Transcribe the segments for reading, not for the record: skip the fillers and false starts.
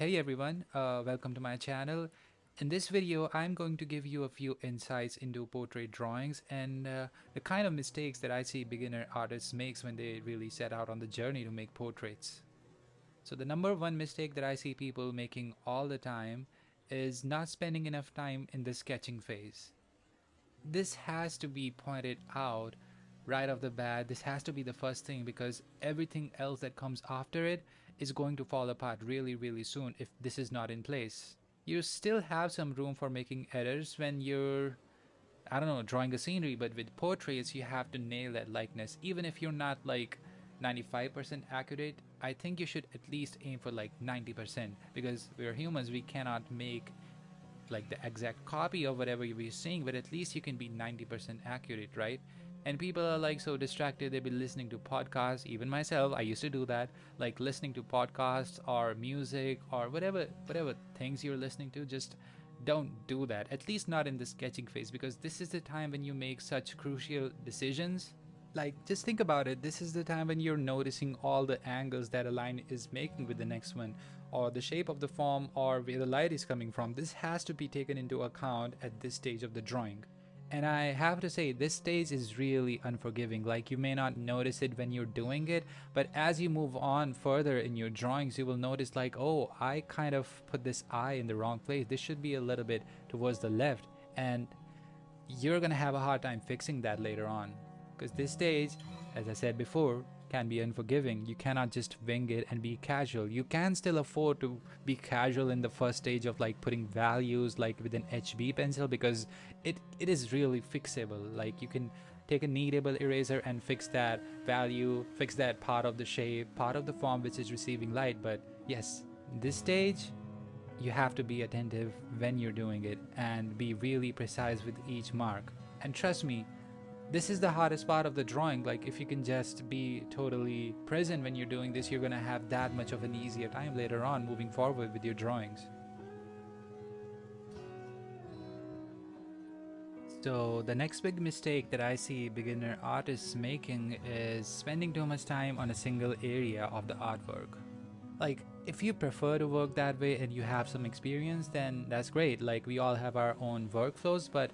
Hey everyone, welcome to my channel. In this video, I'm going to give you a few insights into portrait drawings and the kind of mistakes that I see beginner artists makes when they really set out on the journey to make portraits. So the number one mistake that I see people making all the time is not spending enough time in the sketching phase. This has to be pointed out right off the bat. This has to be the first thing because everything else that comes after it is going to fall apart really, really soon if this is not in place. You still have some room for making errors when you're, I don't know, drawing a scenery, but with portraits, you have to nail that likeness. Even if you're not like 95% accurate, I think you should at least aim for like 90% because we're humans, we cannot make like the exact copy of whatever you were seeing, but at least you can be 90% accurate, right? And people are like so distracted, they've been listening to podcasts. Even myself, I used to do that, like listening to podcasts or music or whatever things you're listening to. Just don't do that, at least not in the sketching phase, because this is the time when you make such crucial decisions. Like, just think about it, this is the time when you're noticing all the angles that a line is making with the next one, or the shape of the form, or where the light is coming from. This has to be taken into account at this stage of the drawing. And I have to say, this stage is really unforgiving. Like, you may not notice it when you're doing it, but as you move on further in your drawings, you will notice, like, oh, I kind of put this eye in the wrong place. This should be a little bit towards the left. And you're gonna have a hard time fixing that later on. Because this stage, as I said before, can be unforgiving. You cannot just wing it and be casual. You can still afford to be casual in the first stage of like putting values like with an HB pencil, because it is really fixable. Like, you can take a kneadable eraser and fix that value, fix that part of the shape, part of the form which is receiving light. But yes, this stage, you have to be attentive when you're doing it and be really precise with each mark. And trust me, this is the hardest part of the drawing. Like, if you can just be totally present when you're doing this, you're gonna have that much of an easier time later on moving forward with your drawings. So the next big mistake that I see beginner artists making is spending too much time on a single area of the artwork. Like, if you prefer to work that way and you have some experience, then that's great. Like, we all have our own workflows, but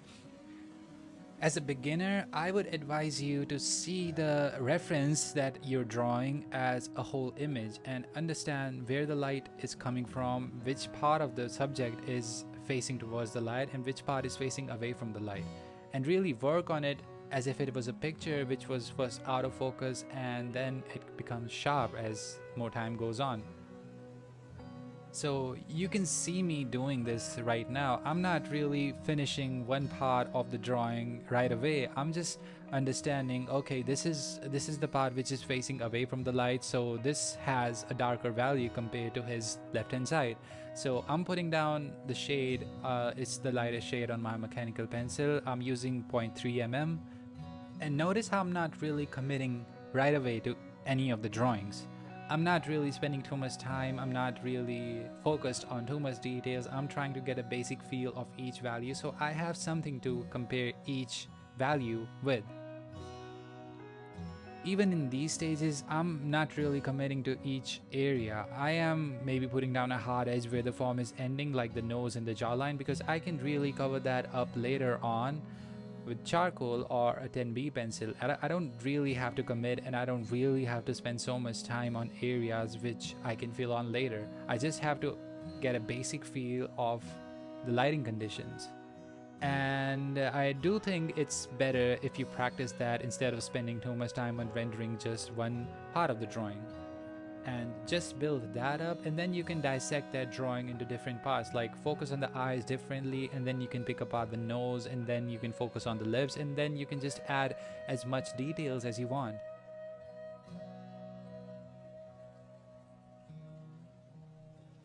as a beginner, I would advise you to see the reference that you're drawing as a whole image and understand where the light is coming from, which part of the subject is facing towards the light, and which part is facing away from the light. And really work on it as if it was a picture which was first out of focus and then it becomes sharp as more time goes on. So you can see me doing this right now. I'm not really finishing one part of the drawing right away. I'm just understanding, okay, this is the part which is facing away from the light, so this has a darker value compared to his left hand side. So I'm putting down the shade. It's the lightest shade on my mechanical pencil. I'm using 0.3 mm. And notice how I'm not really committing right away to any of the drawings. I'm not really spending too much time. I'm not really focused on too much details. I'm trying to get a basic feel of each value so I have something to compare each value with. Even in these stages, I'm not really committing to each area. I am maybe putting down a hard edge where the form is ending, like the nose and the jawline, because I can really cover that up later on with charcoal or a 10B pencil. I don't really have to commit, and I don't really have to spend so much time on areas which I can fill on later. I just have to get a basic feel of the lighting conditions. And I do think it's better if you practice that instead of spending too much time on rendering just one part of the drawing. And just build that up, and then you can dissect that drawing into different parts, like focus on the eyes differently, and then you can pick apart the nose, and then you can focus on the lips, and then you can just add as much details as you want.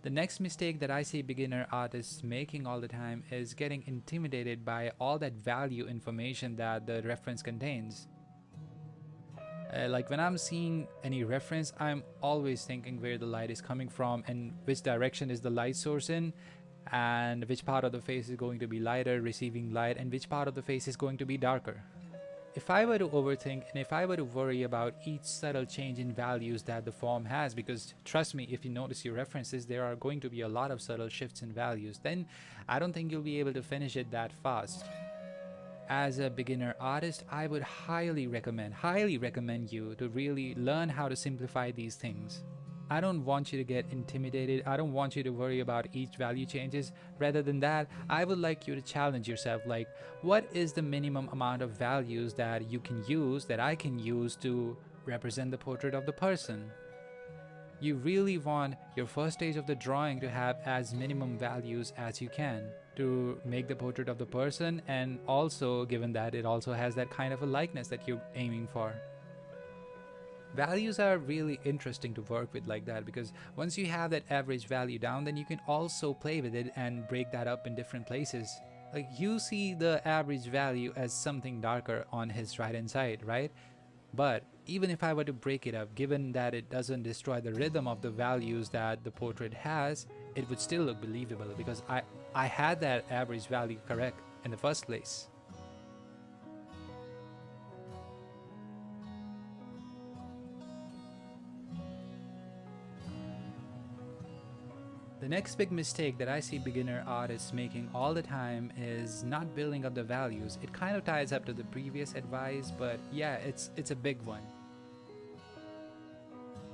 The next mistake that I see beginner artists making all the time is getting intimidated by all that value information that the reference contains. Like, when I'm seeing any reference, I'm always thinking where the light is coming from and which direction is the light source in, and which part of the face is going to be lighter receiving light and which part of the face is going to be darker. If I were to overthink and if I were to worry about each subtle change in values that the form has, because trust me, if you notice your references, there are going to be a lot of subtle shifts in values, then I don't think you'll be able to finish it that fast. As a beginner artist, I would highly recommend you to really learn how to simplify these things. I don't want you to get intimidated. I don't want you to worry about each value changes. Rather than that, I would like you to challenge yourself like, what is the minimum amount of values that you can use, that I can use to represent the portrait of the person? You really want your first stage of the drawing to have as minimum values as you can to make the portrait of the person, and also given that it also has that kind of a likeness that you're aiming for. Values are really interesting to work with like that, because once you have that average value down, then you can also play with it and break that up in different places. Like, you see the average value as something darker on his right hand side, right? But even if I were to break it up, given that it doesn't destroy the rhythm of the values that the portrait has, it would still look believable because I had that average value correct in the first place. The next big mistake that I see beginner artists making all the time is not building up the values. It kind of ties up to the previous advice, but yeah, it's a big one.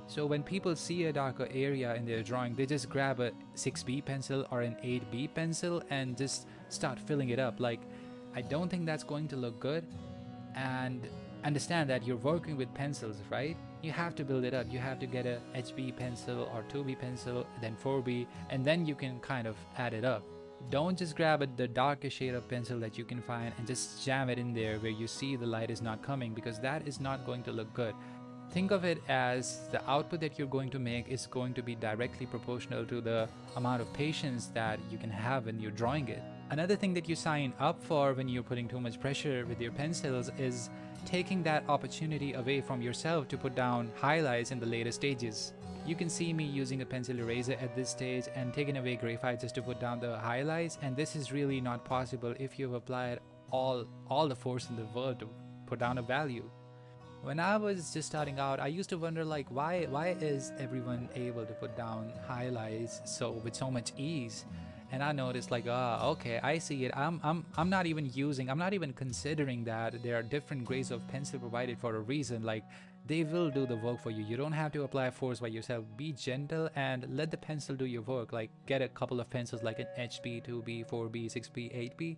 So when people see a darker area in their drawing, they just grab a 6B pencil or an 8B pencil and just start filling it up. Like, I don't think that's going to look good. And understand that you're working with pencils, right? You have to build it up. You have to get a HB pencil or 2B pencil, then 4B, and then you can kind of add it up. Don't just grab the darkest shade of pencil that you can find and just jam it in there where you see the light is not coming, because that is not going to look good. Think of it as the output that you're going to make is going to be directly proportional to the amount of patience that you can have when you're drawing it. Another thing that you sign up for when you're putting too much pressure with your pencils is taking that opportunity away from yourself to put down highlights in the later stages. You can see me using a pencil eraser at this stage and taking away graphite just to put down the highlights, and this is really not possible if you've applied all the force in the world to put down a value. When I was just starting out, I used to wonder like, why is everyone able to put down highlights with so much ease? And I noticed like, okay, I see it. I'm not even using, I'm not even considering that there are different grades of pencil provided for a reason. Like, they will do the work for you. You don't have to apply force by yourself. Be gentle and let the pencil do your work. Like, get a couple of pencils like an HB, 2B, 4B, 6B, 8B,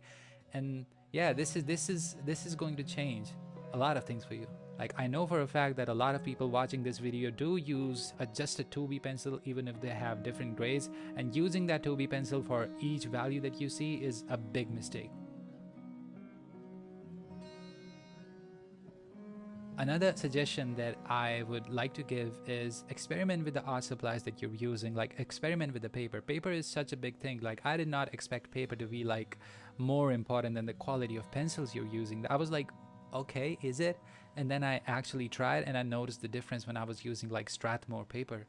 and yeah, this is going to change a lot of things for you. Like, I know for a fact that a lot of people watching this video do use just a 2B pencil even if they have different grades, and using that 2B pencil for each value that you see is a big mistake. Another suggestion that I would like to give is experiment with the art supplies that you're using. Like, experiment with the paper. Paper is such a big thing. Like, I did not expect paper to be like more important than the quality of pencils you're using. I was like, okay, is it? And then I actually tried and I noticed the difference when I was using like Strathmore paper.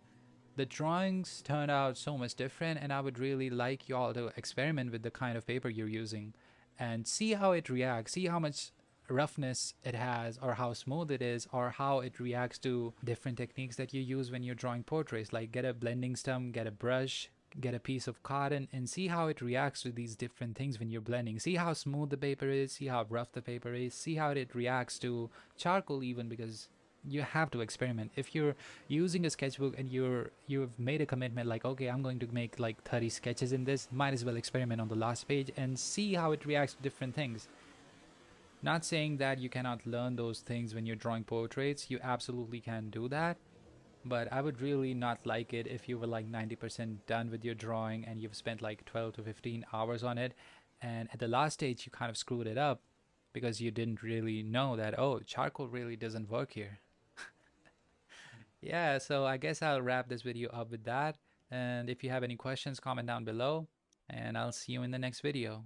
The drawings turned out so much different, and I would really like y'all to experiment with the kind of paper you're using and see how it reacts, see how much roughness it has, or how smooth it is, or how it reacts to different techniques that you use when you're drawing portraits. Like, get a blending stump, get a brush, get a piece of cotton, and see how it reacts to these different things when you're blending. See how smooth the paper is, see how rough the paper is, see how it reacts to charcoal even, because you have to experiment. If you're using a sketchbook and you've made a commitment like, okay, I'm going to make like 30 sketches in this, might as well experiment on the last page and see how it reacts to different things. Not saying that you cannot learn those things when you're drawing portraits, you absolutely can do that, but I would really not like it if you were like 90% done with your drawing and you've spent like 12 to 15 hours on it, and at the last stage you kind of screwed it up because you didn't really know that, oh, charcoal really doesn't work here. Yeah, so I guess I'll wrap this video up with that. And if you have any questions, comment down below, and I'll see you in the next video.